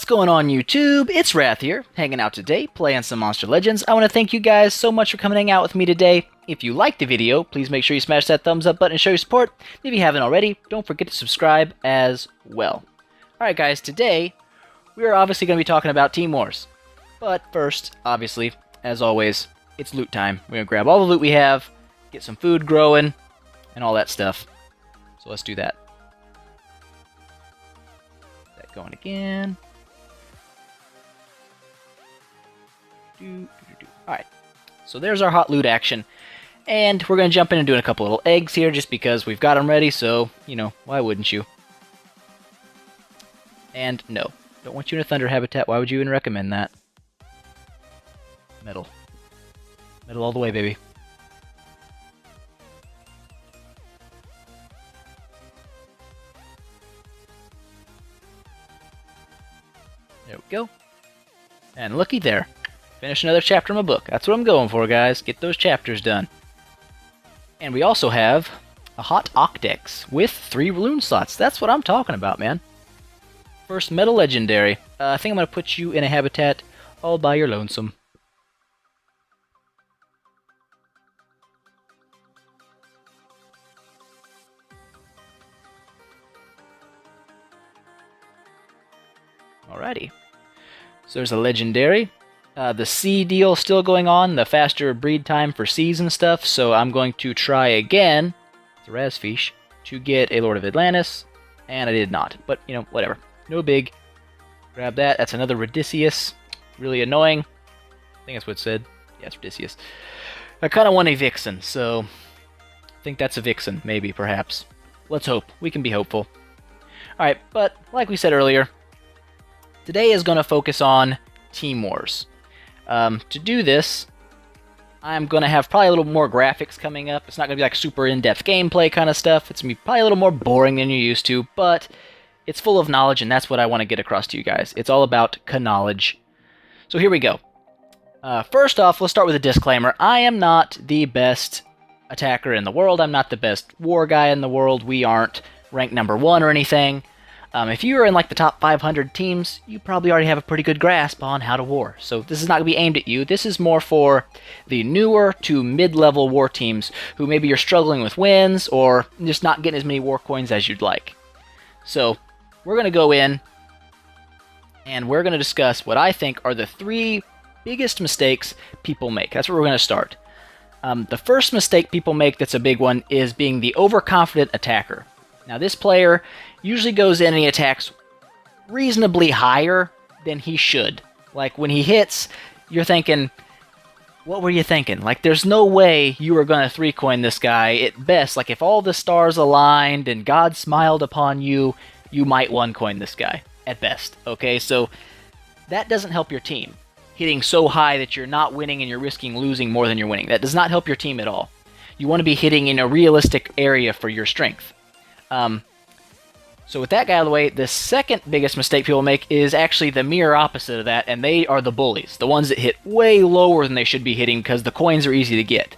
going on YouTube? It's Wrath here, hanging out today, playing some Monster Legends. I want to thank you guys so much for coming out with me today. If you liked the video, please make sure you smash that thumbs up button and show your support. If you haven't already, don't forget to subscribe as well. Alright guys, today, we are obviously going to be talking about Team Wars. But first, obviously, as always, it's loot time. We're going to grab all the loot we have, get some food growing, and all that stuff. So let's do that. That going again. Alright, so there's our hot loot action. And we're going to jump in and do a couple little eggs here just because we've got them ready, so, you know, why wouldn't you? And no, don't want you in a thunder habitat. Why would you even recommend that? Metal. Metal all the way, baby. There we go. And looky there. Finish another chapter in my book. That's what I'm going for, guys. Get those chapters done. And we also have a hot Octex with 3 rune slots. That's what I'm talking about, man. First Metal Legendary. I think I'm going to put you in a habitat all by your lonesome. Alrighty. So there's a Legendary. The C deal still going on, the faster breed time for Cs and stuff, so I'm going to try again, the Razfish, to get a Lord of Atlantis, and I did not. But, you know, whatever. No big. Grab that. That's another Rodysseus. Really annoying. I think that's what it said. Yeah, it's Rodysseus. I kind of want a Vixen, so I think that's a Vixen, maybe, perhaps. Let's hope. We can be hopeful. Alright, but like we said earlier, today is going to focus on Team Wars. To do this, I'm going to have probably a little more graphics coming up. It's not going to be like super in-depth gameplay kind of stuff. It's going to be probably a little more boring than you're used to, but it's full of knowledge, and that's what I want to get across to you guys. It's all about knowledge. So here we go. First off, let's start with a disclaimer. I am not the best attacker in the world. I'm not the best war guy in the world. We aren't ranked #1 or anything. If you're in like the top 500 teams, you probably already have a pretty good grasp on how to war. So this is not going to be aimed at you. This is more for the newer to mid-level war teams who maybe you're struggling with wins or just not getting as many war coins as you'd like. So we're going to go in and we're going to discuss what I think are the 3 biggest mistakes people make. That's where we're going to start. The first mistake people make that's a big one is being the overconfident attacker. Now this player usually goes in and he attacks reasonably higher than he should. Like when he hits, you're thinking, what were you thinking? Like there's no way you were going to 3-coin this guy. At best, like if all the stars aligned and God smiled upon you, you might 1-coin this guy. At best, okay? So that doesn't help your team. Hitting so high that you're not winning and you're risking losing more than you're winning. That does not help your team at all. You want to be hitting in a realistic area for your strength. So with that guy out of the way, the second biggest mistake people make is actually the mirror opposite of that, and they are the bullies. The ones that hit way lower than they should be hitting because the coins are easy to get.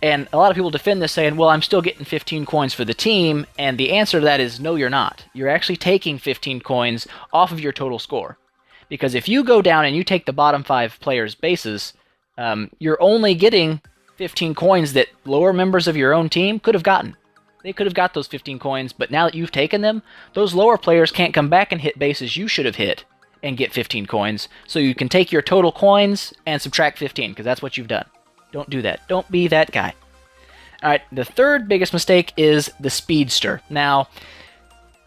And a lot of people defend this saying, well, I'm still getting 15 coins for the team, and the answer to that is no, you're not. You're actually taking 15 coins off of your total score. Because if you go down and you take the bottom 5 players' bases, you're only getting 15 coins that lower members of your own team could have gotten. They could have got those 15 coins, but now that you've taken them, those lower players can't come back and hit bases you should have hit and get 15 coins. So you can take your total coins and subtract 15, because that's what you've done. Don't do that. Don't be that guy. Alright, the third biggest mistake is the speedster. Now,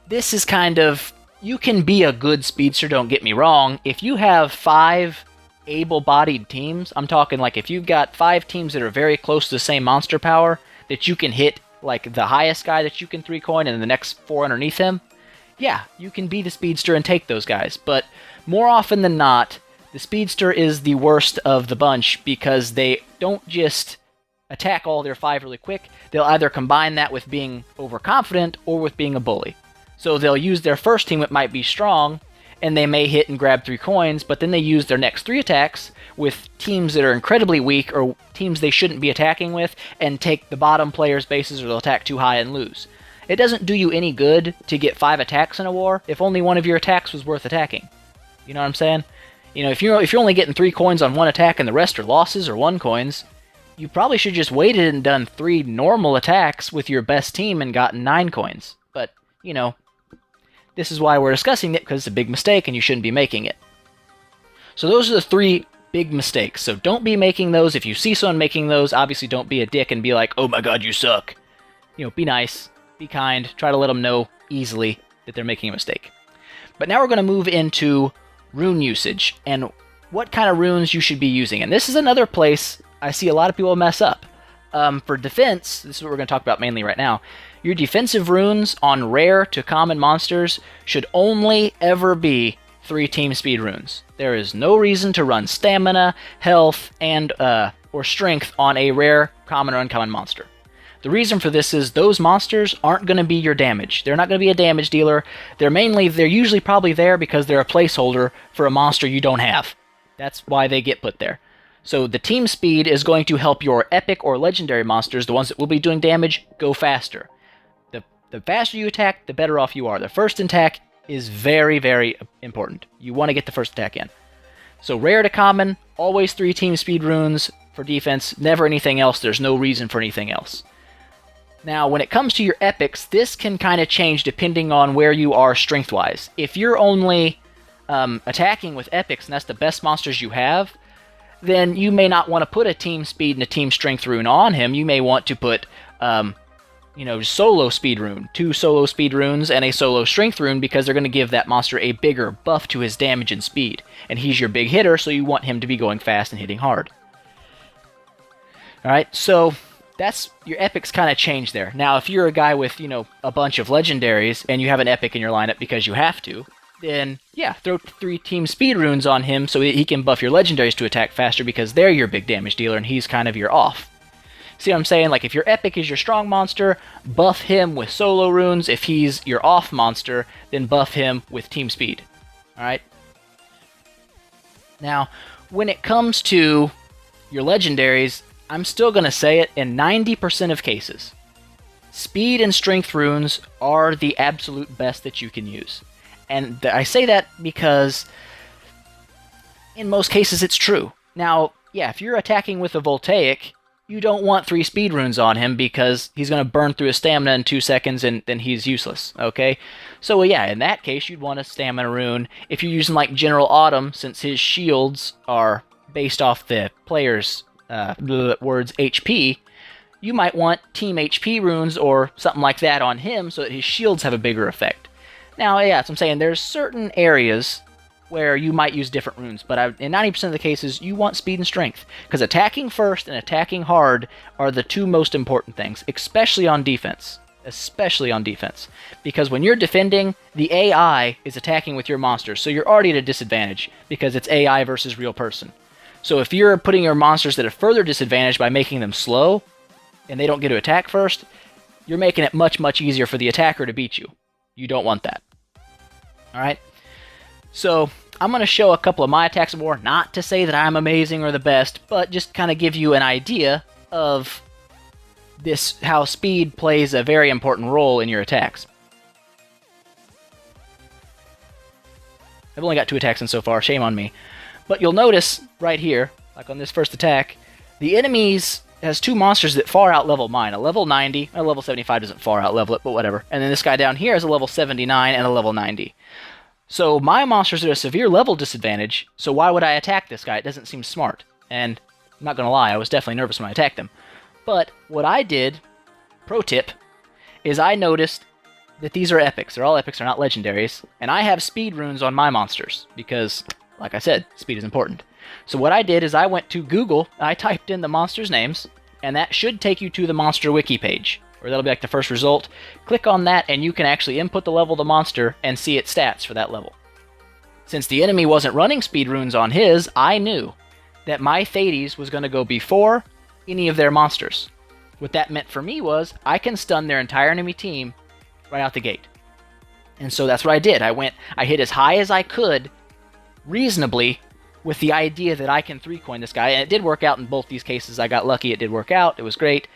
this is kind of... You can be a good speedster, don't get me wrong. If you have 5 able-bodied teams, I'm talking like if you've got 5 teams that are very close to the same monster power, that you can hit like the highest guy that you can 3-coin and the next 4 underneath him, yeah, you can be the speedster and take those guys. But more often than not, the speedster is the worst of the bunch because they don't just attack all their 5 really quick. They'll either combine that with being overconfident or with being a bully. So they'll use their first team that might be strong, and they may hit and grab 3 coins, but then they use their next 3 attacks with teams that are incredibly weak or teams they shouldn't be attacking with and take the bottom player's bases or they'll attack too high and lose. It doesn't do you any good to get 5 attacks in a war if only one of your attacks was worth attacking. You know what I'm saying? You know, if you're only getting 3 coins on one attack and the rest are losses or 1 coins, you probably should just waited and done 3 normal attacks with your best team and gotten 9 coins. But, you know, this is why we're discussing it, because it's a big mistake and you shouldn't be making it. So those are the 3 big mistakes. So don't be making those. If you see someone making those, obviously don't be a dick and be like, oh my god, you suck. You know, be nice, be kind, try to let them know easily that they're making a mistake. But now we're going to move into rune usage and what kind of runes you should be using. And this is another place I see a lot of people mess up. For defense, this is what we're going to talk about mainly right now. Your defensive runes on rare to common monsters should only ever be 3 team speed runes. There is no reason to run stamina, health, and or strength on a rare, common, or uncommon monster. The reason for this is those monsters aren't going to be your damage. They're not going to be a damage dealer. They're usually probably there because they're a placeholder for a monster you don't have. That's why they get put there. So the team speed is going to help your epic or legendary monsters, the ones that will be doing damage, go faster. The faster you attack, the better off you are. The first attack is very, very important. You want to get the first attack in. So rare to common, always 3 team speed runes for defense, never anything else. There's no reason for anything else. Now, when it comes to your epics, this can kind of change depending on where you are strength-wise. If you're only attacking with epics and that's the best monsters you have, then you may not want to put a team speed and a team strength rune on him. You may want to put solo speed rune, 2 solo speed runes and a solo strength rune, because they're going to give that monster a bigger buff to his damage and speed. And he's your big hitter, so you want him to be going fast and hitting hard. Alright, so that's your epics kind of change there. Now, if you're a guy with, a bunch of legendaries and you have an epic in your lineup because you have to, then yeah, throw 3 team speed runes on him so that he can buff your legendaries to attack faster because they're your big damage dealer and he's kind of your off. See what I'm saying? Like, if your epic is your strong monster, buff him with solo runes. If he's your off monster, then buff him with team speed. Alright? Now, when it comes to your legendaries, I'm still going to say it, in 90% of cases, speed and strength runes are the absolute best that you can use. And I say that because in most cases it's true. Now, yeah, if you're attacking with a Voltaic, you don't want 3 speed runes on him because he's going to burn through his stamina in 2 seconds and then he's useless, okay? So, well, yeah, in that case, you'd want a stamina rune. If you're using, like, General Autumn, since his shields are based off the player's words HP, you might want Team HP runes or something like that on him so that his shields have a bigger effect. Now, yeah, that's what I'm saying. There's certain areas where you might use different runes, but in 90% of the cases, you want speed and strength. Because attacking first and attacking hard are the 2 most important things, especially on defense. Especially on defense. Because when you're defending, the AI is attacking with your monsters, so you're already at a disadvantage, because it's AI versus real person. So if you're putting your monsters at a further disadvantage by making them slow, and they don't get to attack first, you're making it much, much easier for the attacker to beat you. You don't want that. Alright? So, I'm going to show a couple of my attacks of war, not to say that I'm amazing or the best, but just kind of give you an idea of this, how speed plays a very important role in your attacks. I've only got 2 attacks in so far, shame on me. But you'll notice right here, like on this first attack, the enemies has 2 monsters that far out level mine. A level 90, a level 75 doesn't far out level it, but whatever. And then this guy down here has a level 79 and a level 90. So my monsters are at a severe level disadvantage, so why would I attack this guy? It doesn't seem smart. And I'm not going to lie, I was definitely nervous when I attacked them. But what I did, pro tip, is I noticed that these are epics. They're all epics, they're not legendaries. And I have speed runes on my monsters, because, like I said, speed is important. So what I did is I went to Google, I typed in the monsters' names, and that should take you to the monster wiki page. Or that'll be like the first result. Click on that and you can actually input the level of the monster and see its stats for that level. Since the enemy wasn't running speed runes on his, I knew that my Thetes was going to go before any of their monsters. What that meant for me was, I can stun their entire enemy team right out the gate. And so that's what I did. I hit as high as I could, reasonably, with the idea that I can 3-coin this guy. And it did work out in both these cases. I got lucky, it did work out, it was great.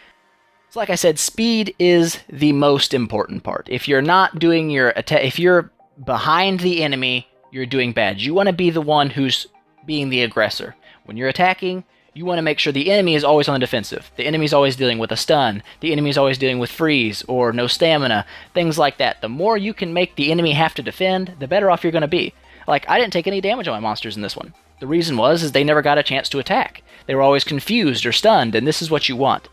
So like I said, speed is the most important part. If you're not doing your attack, if you're behind the enemy, you're doing bad. You want to be the one who's being the aggressor. When you're attacking, you want to make sure the enemy is always on the defensive. The enemy's always dealing with a stun. The enemy's always dealing with freeze or no stamina, things like that. The more you can make the enemy have to defend, the better off you're going to be. Like, I didn't take any damage on my monsters in this one. The reason is they never got a chance to attack. They were always confused or stunned, and this is what you want.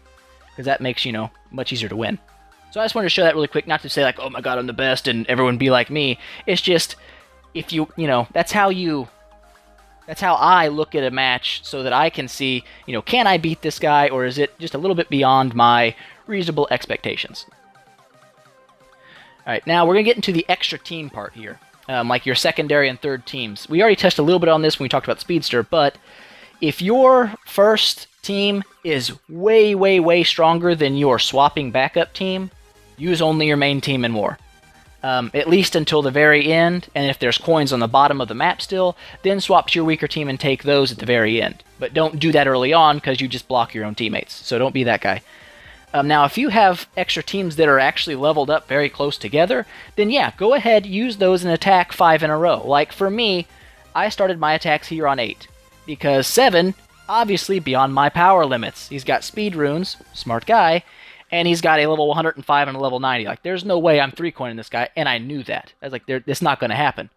Because that makes, much easier to win. So I just wanted to show that really quick, not to say like, oh my god, I'm the best, and everyone be like me. It's just, if that's how I look at a match so that I can see, can I beat this guy, or is it just a little bit beyond my reasonable expectations? Alright, now we're going to get into the extra team part here. Like your secondary and third teams. We already touched a little bit on this when we talked about Speedster, but if your first team is way, way, way stronger than your swapping backup team, use only your main team in war. At least until the very end, and if there's coins on the bottom of the map still, then swap to your weaker team and take those at the very end. But don't do that early on, because you just block your own teammates, so don't be that guy. Now, if you have extra teams that are actually leveled up very close together, then yeah, go ahead, use those and attack 5 in a row. Like, for me, I started my attacks here on 8, because 7, obviously beyond my power limits. He's got speed runes, smart guy, and he's got a level 105 and a level 90. Like, there's no way I'm 3-coining this guy, and I knew that. I was like, it's not going to happen.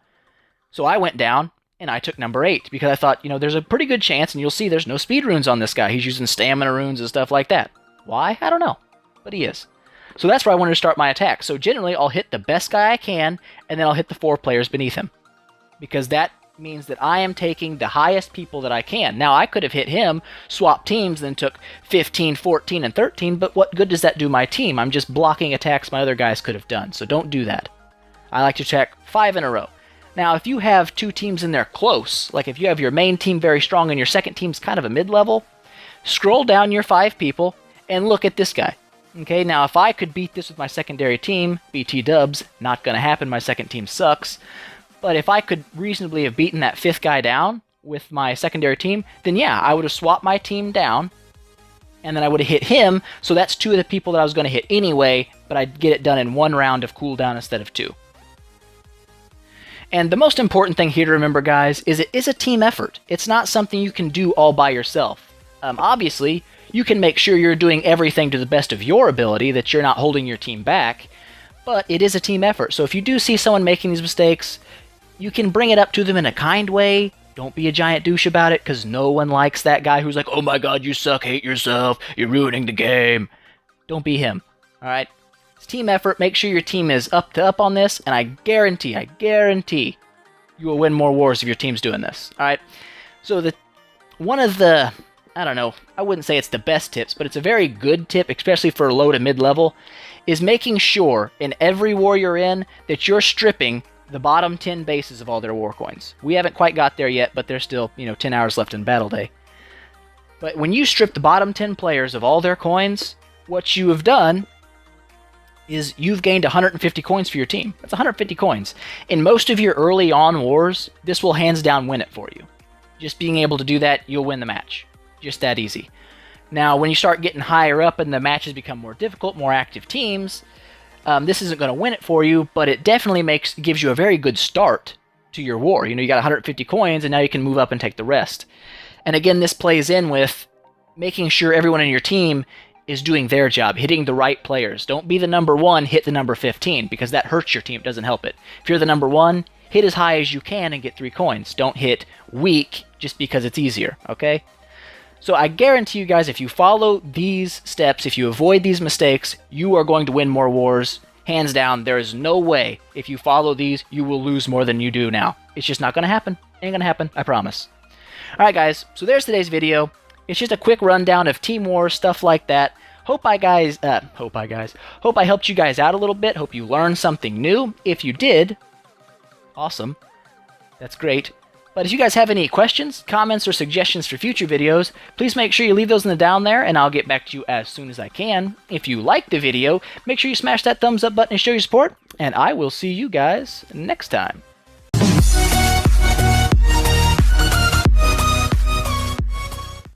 So I went down, and I took number 8, because I thought, there's a pretty good chance, and you'll see there's no speed runes on this guy. He's using stamina runes and stuff like that. Why? I don't know, but he is. So that's where I wanted to start my attack. So generally, I'll hit the best guy I can, and then I'll hit the 4 players beneath him. Because that means that I am taking the highest people that I can. Now, I could have hit him, swapped teams, then took 15, 14, and 13, but what good does that do my team? I'm just blocking attacks my other guys could have done, so don't do that. I like to attack 5 in a row. Now, if you have 2 teams in there close, like if you have your main team very strong and your second team's kind of a mid-level, scroll down your 5 people and look at this guy. Okay, now if I could beat this with my secondary team, BT dubs, not going to happen, my second team sucks. But if I could reasonably have beaten that 5th guy down with my secondary team, then yeah, I would have swapped my team down, and then I would have hit him, so that's 2 of the people that I was going to hit anyway, but I'd get it done in 1 round of cooldown instead of 2. And the most important thing here to remember, guys, is it is a team effort. It's not something you can do all by yourself. Obviously, you can make sure you're doing everything to the best of your ability, that you're not holding your team back, but it is a team effort. So if you do see someone making these mistakes, you can bring it up to them in a kind way. Don't be a giant douche about it, because no one likes that guy who's like, oh my god, you suck, hate yourself, you're ruining the game. Don't be him, alright? It's team effort. Make sure your team is up on this, and I guarantee you will win more wars if your team's doing this, alright? So one of the, I don't know, I wouldn't say it's the best tips, but it's a very good tip, especially for low to mid-level, is making sure in every war you're in that you're stripping the bottom 10 bases of all their war coins. We haven't quite got there yet, but there's still, 10 hours left in Battle Day. But when you strip the bottom 10 players of all their coins, what you have done is you've gained 150 coins for your team. That's 150 coins. In most of your early on wars, this will hands down win it for you. Just being able to do that, you'll win the match. Just that easy. Now, when you start getting higher up and the matches become more difficult, more active teams, this isn't going to win it for you, but it definitely gives you a very good start to your war. You got 150 coins, and now you can move up and take the rest. And again, this plays in with making sure everyone in your team is doing their job, hitting the right players. Don't be the number 1, hit the number 15, because that hurts your team, it doesn't help it. If you're the number 1, hit as high as you can and get 3 coins. Don't hit weak just because it's easier, okay? So I guarantee you guys, if you follow these steps, if you avoid these mistakes, you are going to win more wars. Hands down, there is no way, if you follow these, you will lose more than you do now. It's just not going to happen. Ain't going to happen, I promise. Alright guys, so there's today's video. It's just a quick rundown of Team Wars, stuff like that. Hope I helped you guys out a little bit. Hope you learned something new. If you did, awesome. That's great. But if you guys have any questions, comments, or suggestions for future videos, please make sure you leave those in the down there, and I'll get back to you as soon as I can. If you liked the video, make sure you smash that thumbs up button and show your support, and I will see you guys next time.